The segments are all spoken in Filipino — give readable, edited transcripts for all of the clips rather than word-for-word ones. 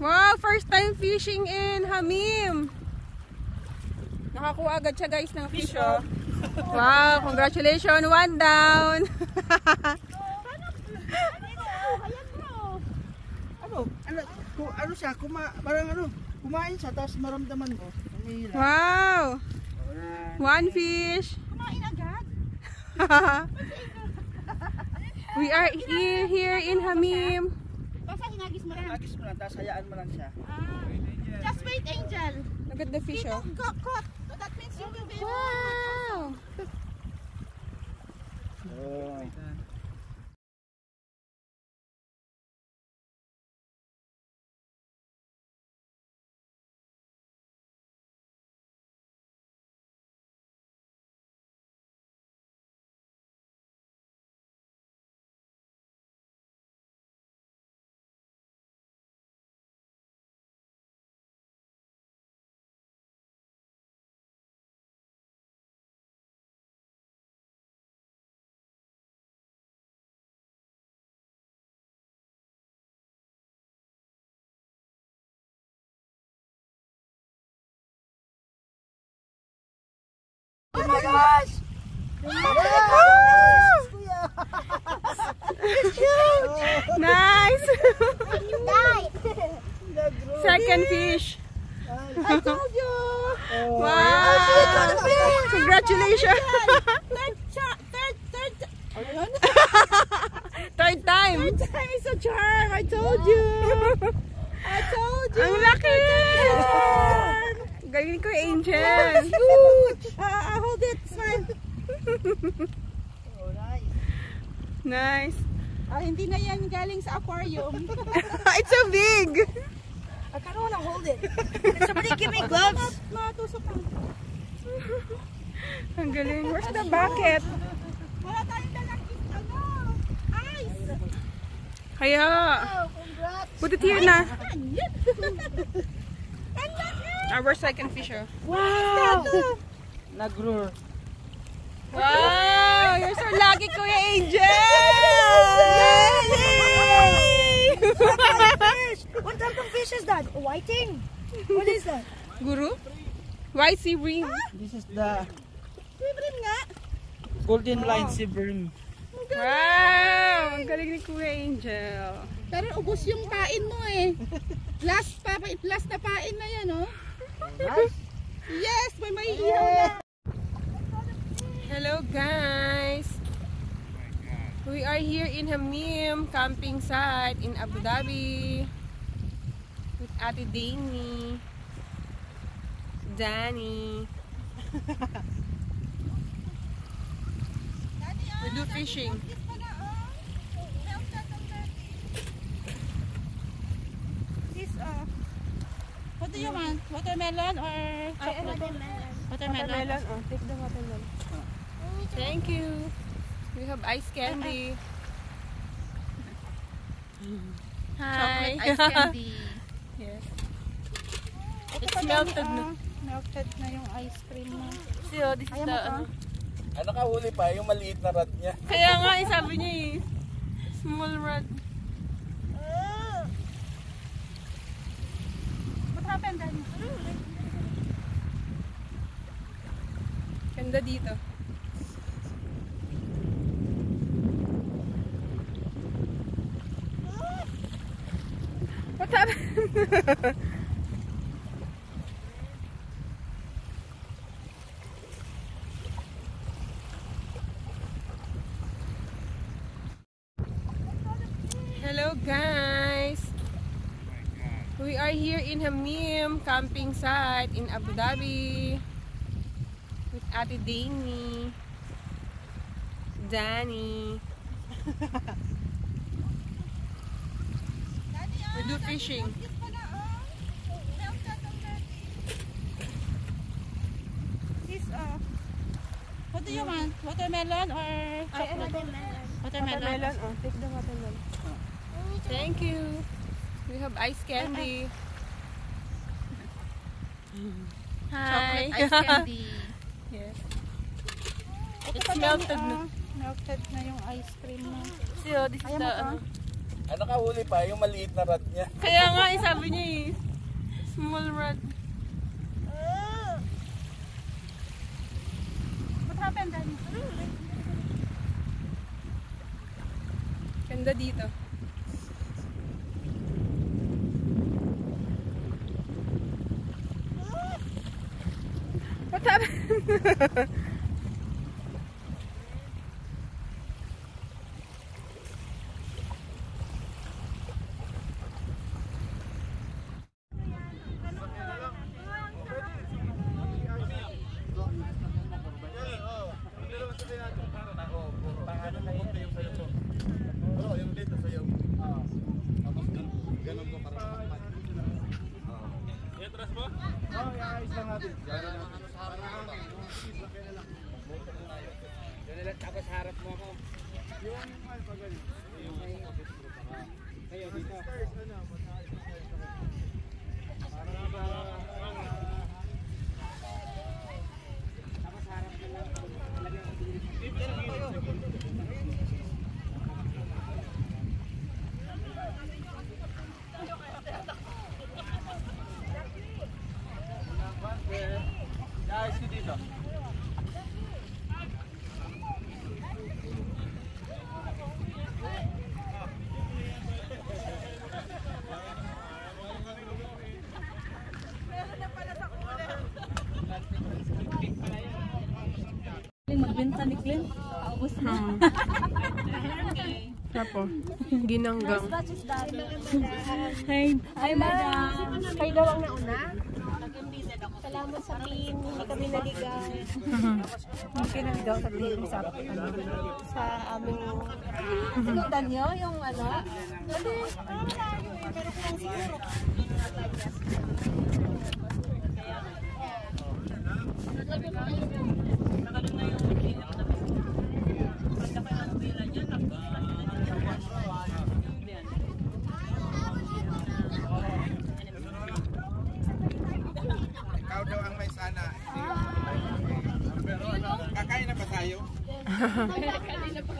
Wow, first time fishing in Hamim. Nakakuha agad siya guys ng fish oh. Wow, congratulations, one down. Ano siya, parang kumain siya tapos maramdaman ko. Wow. One fish. Kumain agad. We are here in Hamim. Basta hinagis mo lang. Agis mo lang, tapos hayaan mo lang siya. Just wait, Angel. Look at the fish oh. Caught. So that means you will be able Wow. Oh. Oh my gosh! It's huge! Nice! Second fish. I told you! Wow! Congratulations! Third time! Third time is a charm! I told you! Ang laki! Galing ko, Angel! Huge! Hold it, smile! Oh, nice. Nice! Hindi na yan galing sa aquarium. It's so big! I kind of want to hold it. Can somebody give me gloves? Matusok lang. Ang galing. Where's the bucket? Wala tayong dalang ice. Kaya, Oh, congrats. put it here na. And look here. Our second fish oh. Wow! Nag-roar. Wow! You're so lucky, Kuya Angel! What type of fish is that? Whiting? What is that? Guru? White sea bream. This is the Sibrim nga. golden line sea bream. Wow! Ang galing ni Kuya Angel. Pero ubos yung pain mo eh. Last na pain na yan, oh. Nice. Yes, may ihaw na. Hello guys! We are here in Hamim camping site in Abu Dhabi with Ate Dani, Danny. We do fishing. This, what do you want? Watermelon or chocolate? Watermelon. Oh, take the watermelon. Thank you. We have ice candy. Hi. Chocolate ice candy. Yes. It's melted na. Melted na yung ice cream mo. See, oh, this is the ano. Ano nakahuli pa? Yung maliit na rod niya. Kaya nga, sabi niya eh. Small rod. What happened then? Ganda dito. What happened? Hello guys! We are here in Hamim camping site in Abu Dhabi with Ate Dani, Danny. We We do fishing. This, what do you want? Watermelon or chocolate? Watermelon. Oh, take the watermelon. Thank you. We have ice candy. Hi. Chocolate ice candy. Yes. It's melted na. Melted na yung ice cream mo. So, this is the ano. Ano ka huli pa? Yung maliit na rod niya. Kaya nga, sabi niya eh. Small rod. What happened, Daddy? Ganda dito. What happened? Tapos harap mo ako. Yung pagaling. Kayo dito. Tapos harap mo lang. Guys, dito. Magbenta ni Glenn. Ubus na. Tapo. Ginanggang. Hi, madam. Kayo daw ang nauna? Salamat sa team, hindi kami naligaw. Hindi kayo naligaw sa team Sa aming sinundan nyo, yung ano? Kasi, pero kung siguro. Ikaw daw ang may sana. Kakain na ba tayo?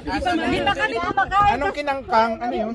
Hindi pa kami kumakain. Anong kinangkang? Ano yun?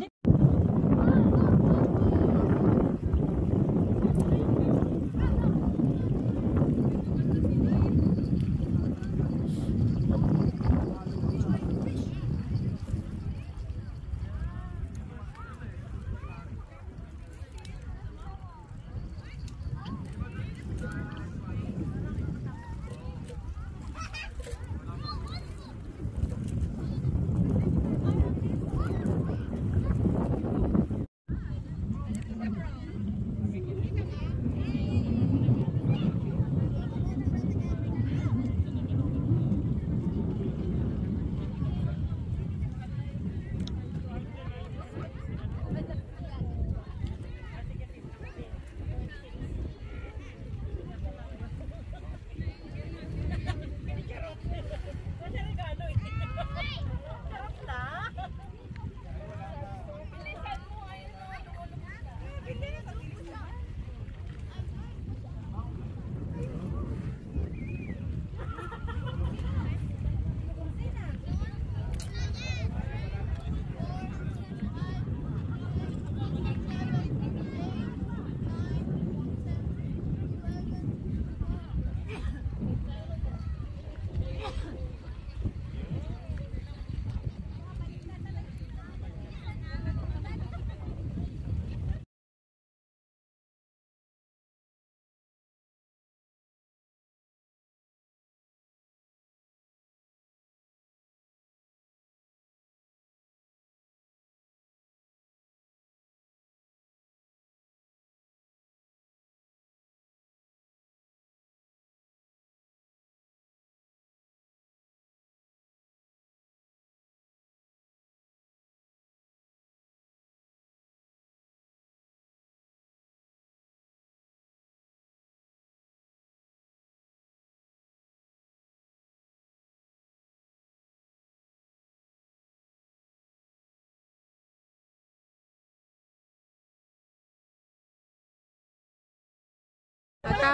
Pala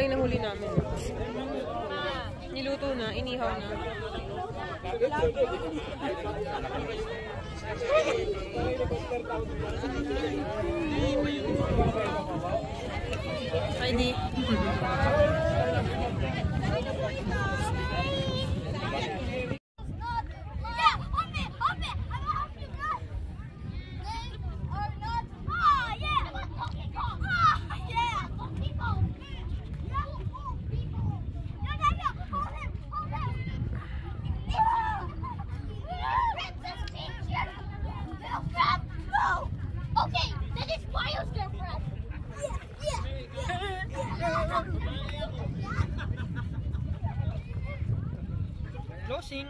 yung nahuli namin. Niluto na, inihaw na. ID. Okay, then it's Bio's girlfriend. Closing.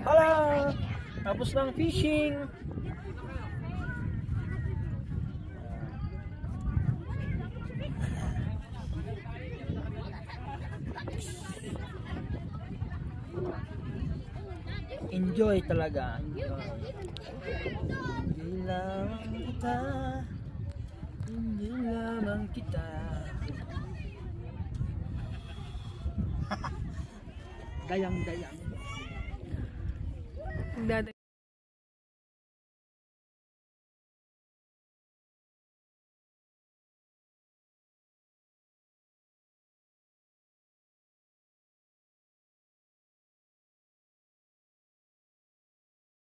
Hala! Tapos ng fishing. Enjoy talaga. Enjoy lamang kita. Enjoy lamang kita. Dayang-dayang. Dada.